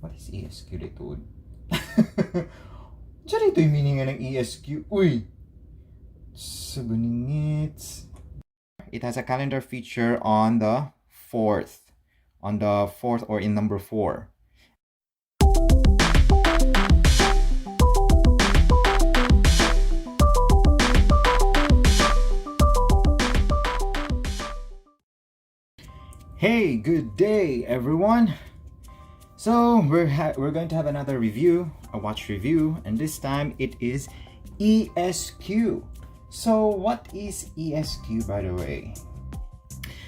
What is ESQ dito? Diyan ito yung meaning ng ESQ. Uy! Sabuningits. It has a calendar feature on the 4th. On the 4th or in number 4. Hey, good day everyone. So we're going to have another review, a watch review, and this time it is ESQ. So what is ESQ, by the way?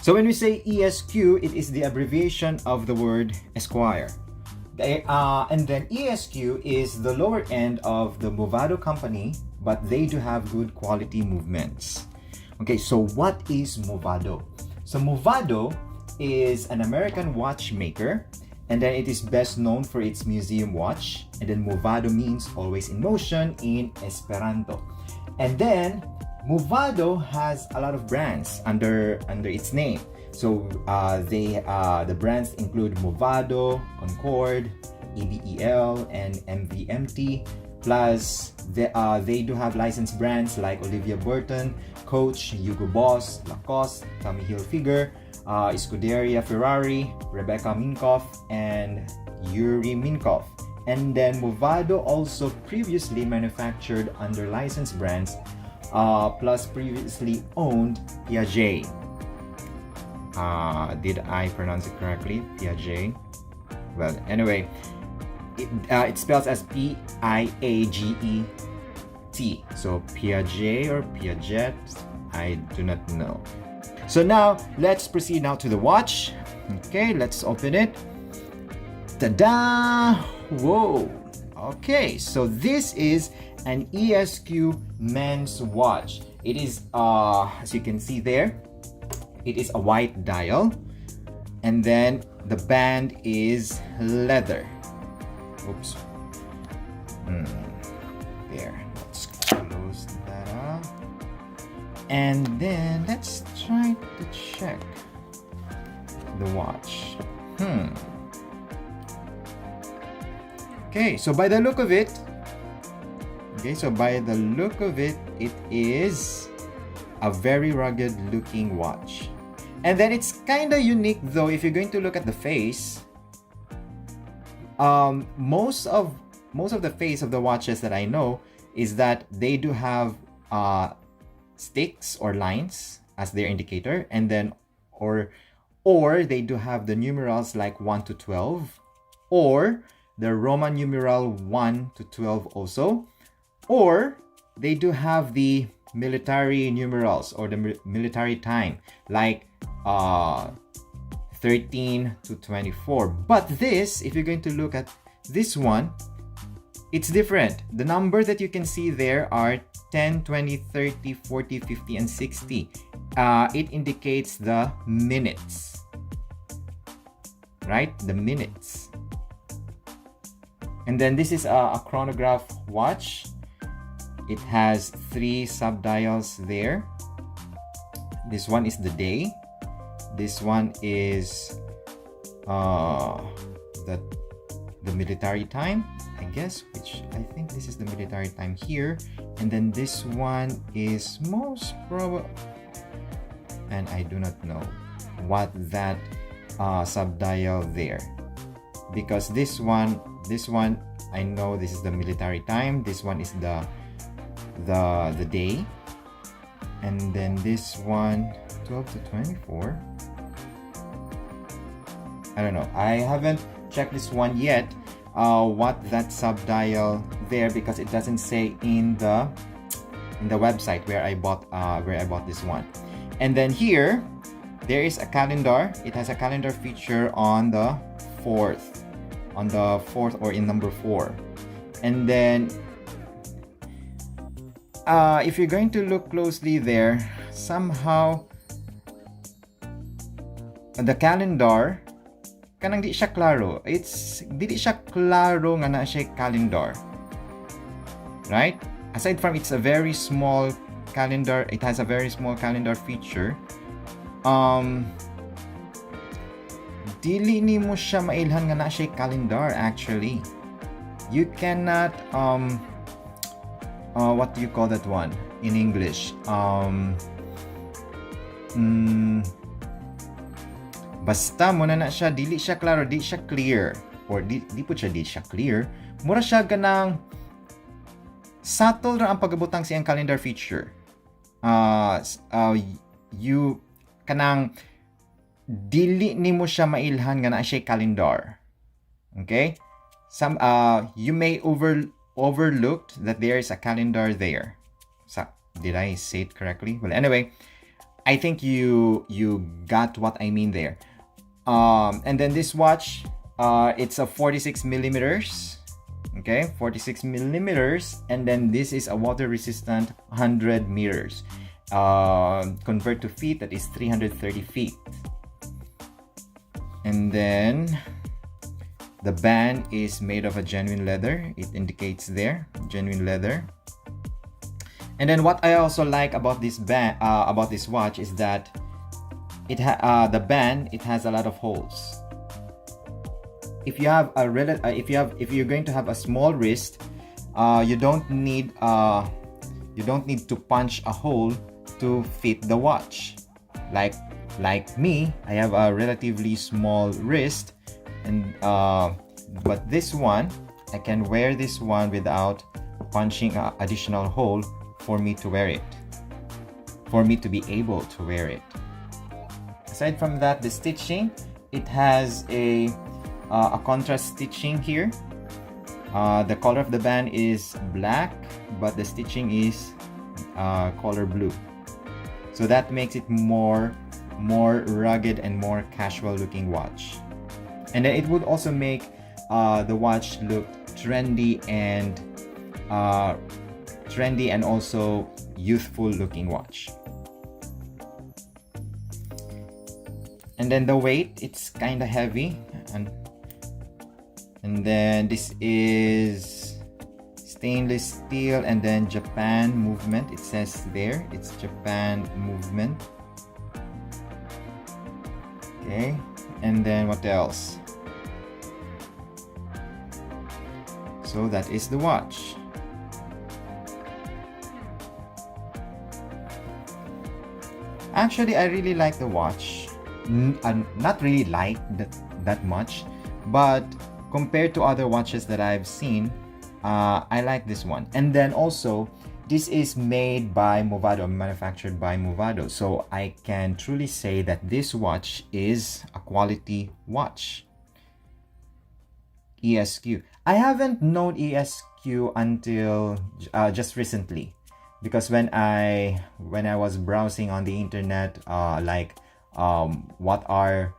So when we say ESQ, it is the abbreviation of the word Esquire. And then ESQ is the lower end of the Movado company, but they do have good quality movements. Okay, so what is Movado? So Movado is an American watchmaker, and then it is best known for its museum watch, and then Movado means always in motion in Esperanto. And then Movado has a lot of brands under its name. So the brands include Movado, Concord, EBEL, and MVMT. Plus they do have licensed brands like Olivia Burton, Coach, Hugo Boss, Lacoste, Tommy Hilfiger, Scuderia Ferrari, Rebecca Minkoff, and Yuri Minkoff. And then Movado also previously manufactured under licensed brands, plus previously owned Piaget. Did I pronounce it correctly? Piaget? Well, anyway, it spells as Piaget. So Piaget or Piaget, I do not know. So now let's proceed now to the watch. Okay, let's open it. Ta-da! Whoa! Okay, so this is an ESQ men's watch. It is, as you can see there, it is a white dial, and then the band is leather. Oops. There. Let's close that up. And then let's try to check the watch. Okay, so by the look of it, it is a very rugged looking watch. And then it's kind of unique though if you're going to look at the face. Most of the face of the watches that I know is that they do have sticks or lines as their indicator, and then or they do have the numerals like 1 to 12, or the Roman numeral 1 to 12 also, or they do have the military numerals or the military time like 13 to 24. But this, if you're going to look at this one, it's different. The number that you can see there are 10, 20, 30, 40, 50, and 60. It indicates the minutes, right? The minutes. And then this is a chronograph watch. It has 3 subdials there. This one is the day. This one is the military time, I guess, which I think this is the military time here. And then this one is most probably, and I do not know what that subdial there, because this one I know this is the military time. This one is the day, and then this one 12 to 24. I don't know. I haven't checked this one yet. What that subdial there, because it doesn't say in the website where I bought this one. And then here there is a calendar. It has a calendar feature on the 4th, or in number 4. And then if you're going to look closely there, somehow the calendar kanang di siya klaro. It's dili siya klaro nga na siya calendar. Right? Aside from it's a very small calendar, it has a very small calendar feature. dili nimo siya mailhan nga na siya calendar actually. You cannot what do you call that one in English? Basta muna na siya, dili siya klaro, di siya clear, or di po siya di siya clear. Mura siya ganang subtle ra ang pagabutang siyang calendar feature. You kanang dili nimo siya mailhan nga na siya calendar. Okay? Some you may overlooked that there is a calendar there. So, did I say it correctly? Well, anyway, I think you got what I mean there. And then this watch, it's a 46 millimeters. Okay, 46 millimeters, and then this is a water resistant 100 meters. Convert to feet, that is 330 feet. And then the band is made of a genuine leather. It indicates there, genuine leather. And then what I also like about this band, about this watch, is that the band, it has a lot of holes. If you have a if you're going to have a small wrist, you don't need to punch a hole to fit the watch. Like me, I have a relatively small wrist, and but this one, I can wear this one without punching an additional hole for me to wear it, for me to be able to wear it. Aside from that, the stitching, it has a contrast stitching here. The color of the band is black, but the stitching is color blue, so that makes it more rugged and more casual looking watch. And then it would also make the watch look trendy and also youthful looking watch. And then the weight, it's kind of heavy, and then this is stainless steel, and then Japan movement. It says there, it's Japan movement. Okay, and then what else? So that is the watch. Actually, I really like the watch. Not really like that much, but compared to other watches that I've seen, I like this one. And then also, this is made by Movado, manufactured by Movado. So I can truly say that this watch is a quality watch. ESQ. I haven't known ESQ until just recently, because when I was browsing on the internet, what are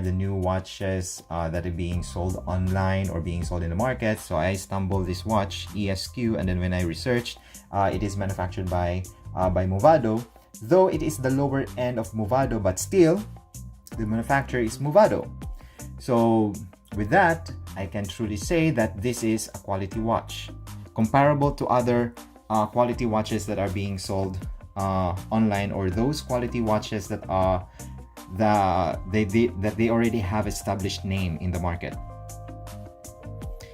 the new watches that are being sold online or being sold in the market. So I stumbled this watch, ESQ, and then when I researched, it is manufactured by Movado, though it is the lower end of Movado, but still the manufacturer is Movado. So with that, I can truly say that this is a quality watch, comparable to other quality watches that are being sold online, or those quality watches that they already have established name in the market.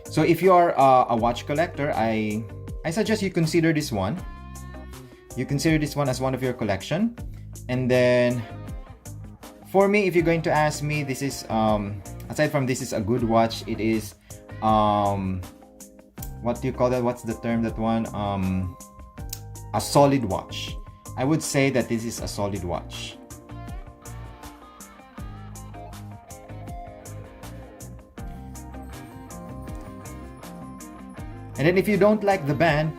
So if you are a watch collector, I suggest you consider this one. You consider this one as one of your collection. And then for me, if you're going to ask me, this is aside from this is a good watch, it is what do you call that? What's the term, that one? A solid watch. I would say that this is a solid watch. And then if you don't like the band,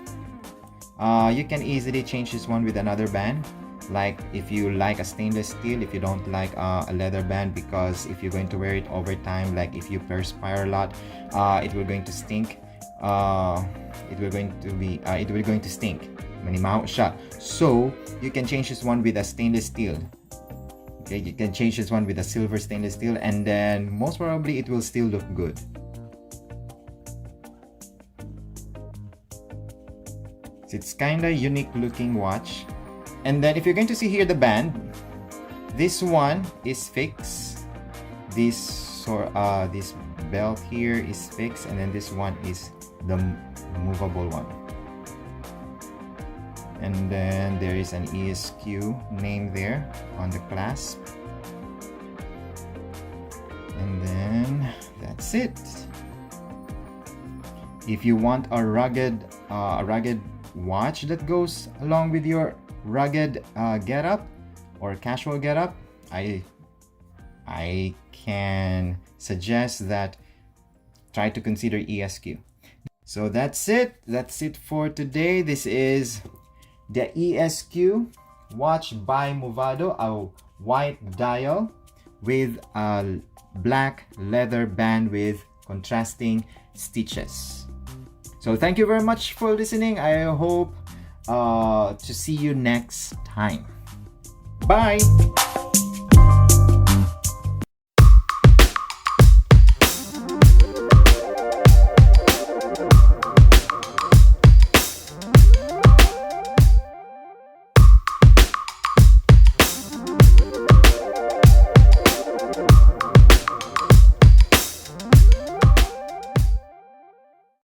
you can easily change this one with another band. Like if you like a stainless steel, if you don't like a leather band, because if you're going to wear it over time, like if you perspire a lot, it will going to stink. It will going to stink. Manimaw siya. So you can change this one with a stainless steel. Okay, you can change this one with a silver stainless steel, and then most probably it will still look good. So it's kind of unique looking watch. And then if you're going to see here the band, this one is fixed. this belt here is fixed, and then this one is the movable one. And then there is an ESQ name there on the clasp. And then that's it. If you want a rugged watch that goes along with your rugged getup or casual getup, I can suggest that try to consider ESQ. So that's it. That's it for today. This is the ESQ watch by Movado, a white dial with a black leather band with contrasting stitches. So thank you very much for listening. I hope to see you next time. Bye.